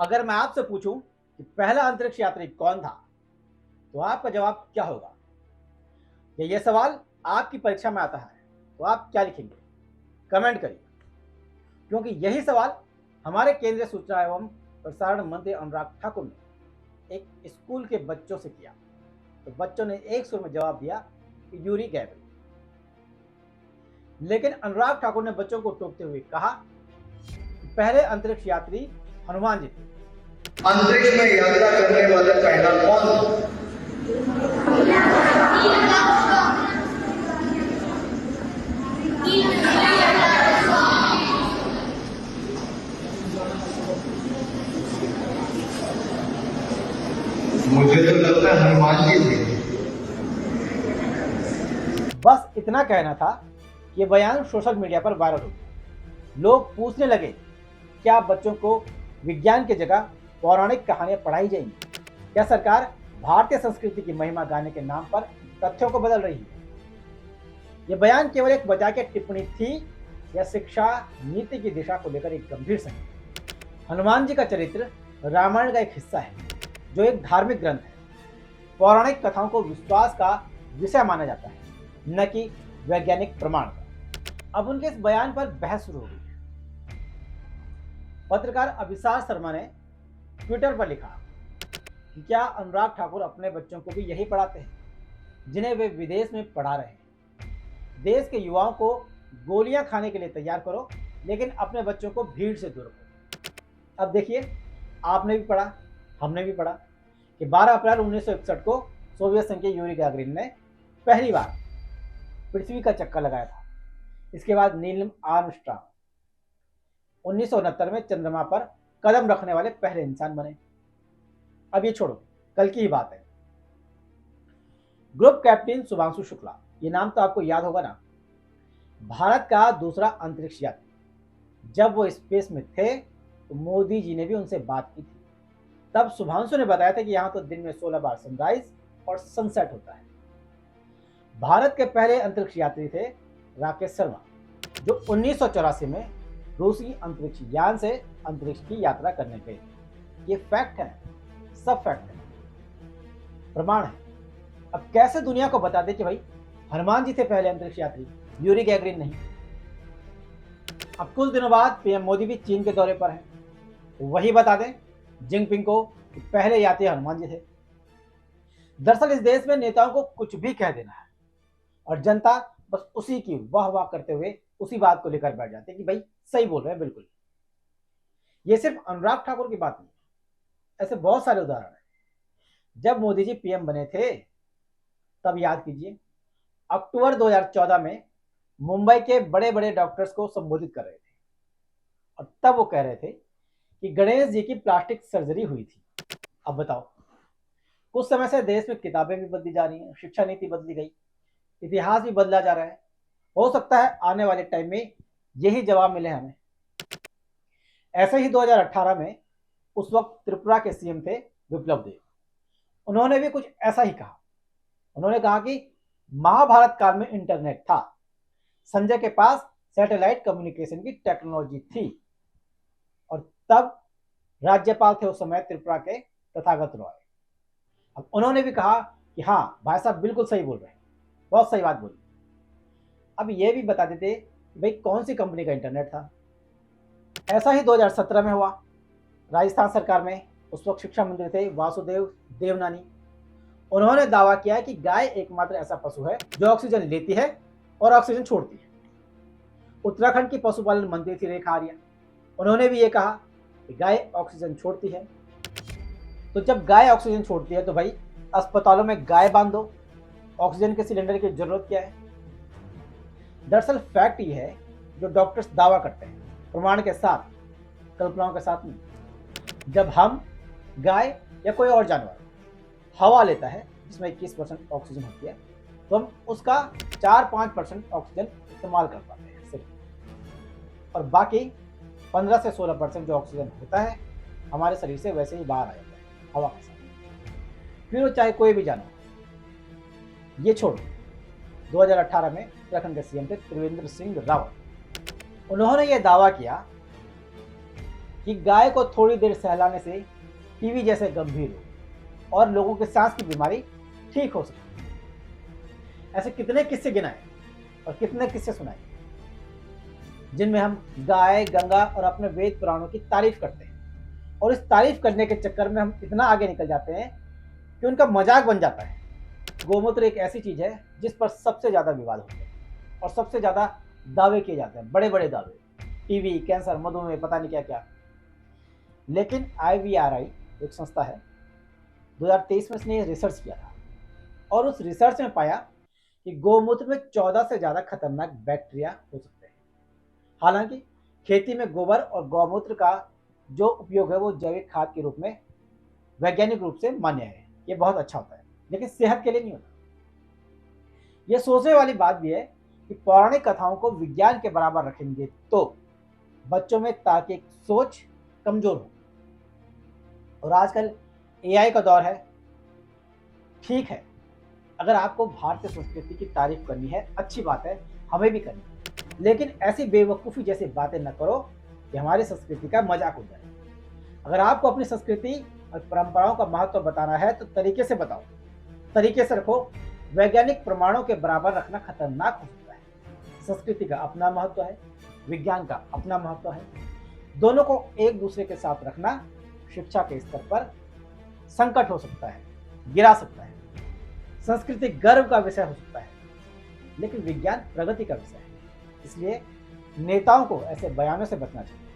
अगर मैं आपसे पूछूं कि पहला अंतरिक्ष यात्री कौन था, तो आपका जवाब क्या होगा? या ये सवाल आपकी परीक्षा में आता है, तो आप क्या लिखेंगे? कमेंट करिए, क्योंकि यही सवाल हमारे केंद्रीय सूचना एवं प्रसारण मंत्री अनुराग ठाकुर ने एक स्कूल के बच्चों से किया। तो बच्चों ने एक सुर में जवाब दिया कि यूरी गैगरिन। लेकिन अनुराग ठाकुर ने बच्चों को टोकते हुए कहा कि पहले अंतरिक्ष यात्री हनुमान जी थे। अंतरिक्ष में यात्रा करने वाला पहला कौन? मुझे तो लगता है हनुमान जी थे। बस इतना कहना था कि बयान सोशल मीडिया पर वायरल हो गया। लोग पूछने लगे, क्या बच्चों को विज्ञान की जगह पौराणिक कहानियां पढ़ाई जाएंगी? क्या सरकार भारतीय संस्कृति की महिमा गाने के नाम पर तथ्यों को बदल रही है? यह बयान केवल एक मजाक की टिप्पणी थी या शिक्षा नीति की दिशा को लेकर एक गंभीर संकेत? हनुमान जी का चरित्र रामायण का एक हिस्सा है, जो एक धार्मिक ग्रंथ है। पौराणिक कथाओं को विश्वास का विषय माना जाता है, न कि वैज्ञानिक प्रमाण का। अब उनके इस बयान पर बहस शुरू हो गई है। पत्रकार अभिसार शर्मा ने ट्विटर पर लिखा कि क्या अनुराग ठाकुर अपने बच्चों को भी यही पढ़ाते हैं जिन्हें वे विदेश में पढ़ा रहे हैं? देश के युवाओं को गोलियां खाने के लिए तैयार करो, लेकिन अपने बच्चों को भीड़ से दूर रखो। अब देखिए, आपने भी पढ़ा, हमने भी पढ़ा कि 12 अप्रैल 1961 को सोवियत संघ के यूरी गैगरिन ने पहली बार पृथ्वी का चक्कर लगाया था। इसके बाद नील आर्मस्ट्रांग 1969 में चंद्रमा पर कदम रखने वाले पहले इंसान बने। अब ये छोड़ो, कल की ही बात है। ग्रुप कैप्टन शुभांशु शुक्ला, ये नाम तो आपको याद होगा ना, भारत का दूसरा अंतरिक्ष यात्री। जब वो स्पेस में थे तो मोदी जी ने भी उनसे बात की थी। तब शुभांशु ने बताया था कि यहाँ तो दिन में 16 बार सनराइज और सनसेट होता है। भारत के पहले अंतरिक्ष यात्री थे राकेश शर्मा, जो 1984 में रूसी अंतरिक्ष यान से अंतरिक्ष की यात्रा करने गए। ये फैक्ट है, सब फैक्ट है, प्रमाण है। अब कैसे दुनिया को बता दे कि भाई हनुमान जी थे पहले अंतरिक्ष यात्री, यूरी गैगरिन नहीं? अब कुछ दिनों बाद पीएम मोदी भी चीन के दौरे पर हैं, तो वही बता दें जिनपिंग को कि पहले यात्री हनुमान जी थे। दरअसल इस देश में नेताओं को कुछ भी कह देना है और जनता बस उसी की वाह वाह करते हुए उसी बात को लेकर बैठ जाते हैं कि भाई सही बोल रहे हैं। बिल्कुल, ये सिर्फ अनुराग ठाकुर की बात नहीं, ऐसे बहुत सारे उदाहरण हैं। जब मोदी जी पीएम बने थे, तब याद कीजिए, अक्टूबर 2014 में मुंबई के बड़े बड़े डॉक्टर्स को संबोधित कर रहे थे और तब वो कह रहे थे कि गणेश जी की प्लास्टिक सर्जरी हुई थी। अब बताओ, कुछ समय से देश में किताबें भी बदली जा रही हैं, शिक्षा नीति बदली गई, इतिहास भी बदला जा रहा है। हो सकता है आने वाले टाइम में यही जवाब मिले हमें। ऐसे ही 2018 में उस वक्त त्रिपुरा के सीएम थे विप्लव देव। उन्होंने भी कुछ ऐसा ही कहा। उन्होंने कहा कि महाभारत काल में इंटरनेट था, संजय के पास सैटेलाइट कम्युनिकेशन की टेक्नोलॉजी थी और तब राज्यपाल थे उस समय त्रिपुरा के तथागत रॉय। अब उन्होंने भी कहा कि हाँ भाई साहब बिल्कुल सही बोल रहे हैं, बहुत सही बात बोली। अब ये भी बता देते कि भाई कौन सी कंपनी का इंटरनेट था। ऐसा ही 2017 में हुआ। राजस्थान सरकार में उस वक्त शिक्षा मंत्री थे वासुदेव देवनानी। उन्होंने दावा किया कि गाय एकमात्र ऐसा पशु है जो ऑक्सीजन लेती है और ऑक्सीजन छोड़ती है। उत्तराखंड की पशुपालन मंत्री थी रेखा आर्या। उन्होंने भी ये कहा कि गाय ऑक्सीजन छोड़ती है। तो जब गाय ऑक्सीजन छोड़ती है तो भाई अस्पतालों में गाय बांध दो, ऑक्सीजन के सिलेंडर की जरूरत क्या है? दरअसल फैक्ट ये है, जो डॉक्टर्स दावा करते हैं प्रमाण के साथ, कल्पनाओं के साथ नहीं। जब हम, गाय या कोई और जानवर हवा लेता है जिसमें 21% ऑक्सीजन होती है, तो हम उसका 4-5% ऑक्सीजन इस्तेमाल कर पाते हैं सिर्फ, और बाकी 15 से 16% जो ऑक्सीजन होता है हमारे शरीर से वैसे ही बाहर आ जाता है हवा के साथ, फिर वो चाहे कोई भी जानवर। ये छोड़ो, 2018 में उत्तराखंड के सीएम थे त्रिवेंद्र सिंह रावत। उन्होंने ये दावा किया कि गाय को थोड़ी देर सहलाने से टीबी जैसे गंभीर रोग और लोगों के सांस की बीमारी ठीक हो सकती है। ऐसे कितने किस्से गिनाए और कितने किस्से सुनाए जिनमें हम गाय, गंगा और अपने वेद पुराणों की तारीफ करते हैं, और इस तारीफ करने के चक्कर में हम इतना आगे निकल जाते हैं कि उनका मजाक बन जाता है। गोमूत्र एक ऐसी चीज है जिस पर सबसे ज्यादा विवाद होते हैं और सबसे ज्यादा दावे किए जाते हैं, बड़े बड़े दावे, टीबी, कैंसर, मधुमेह, पता नहीं क्या क्या। लेकिन IVRI एक संस्था है, 2023 में इसने रिसर्च किया था और उस रिसर्च में पाया कि गोमूत्र में 14 से ज्यादा खतरनाक बैक्टीरिया हो सकते हैं। हालांकि खेती में गोबर और गौमूत्र का जो उपयोग है वो जैविक खाद के रूप में वैज्ञानिक रूप से मान्य है, ये बहुत अच्छा होता है, लेकिन सेहत के लिए नहीं होता। ये सोचने वाली बात भी है कि पौराणिक कथाओं को विज्ञान के बराबर रखेंगे तो बच्चों में तार्किक सोच कमजोर हो। और आजकल AI का दौर है। ठीक है, अगर आपको भारतीय संस्कृति की तारीफ करनी है, अच्छी बात है, हमें भी करनी है, लेकिन ऐसी बेवकूफ़ी जैसी बातें न करो कि हमारी संस्कृति का मजाक हो जाए। अगर आपको अपनी संस्कृति और परंपराओं का महत्व बताना है तो तरीके से बताओ, तरीके से रखो। वैज्ञानिक प्रमाणों के बराबर रखना खतरनाक हो सकता है। संस्कृति का अपना महत्व है, विज्ञान का अपना महत्व है। दोनों को एक दूसरे के साथ रखना शिक्षा के स्तर पर संकट हो सकता है, गिरा सकता है। संस्कृति गर्व का विषय हो सकता है, लेकिन विज्ञान प्रगति का विषय है। इसलिए नेताओं को ऐसे बयानों से बचना चाहिए।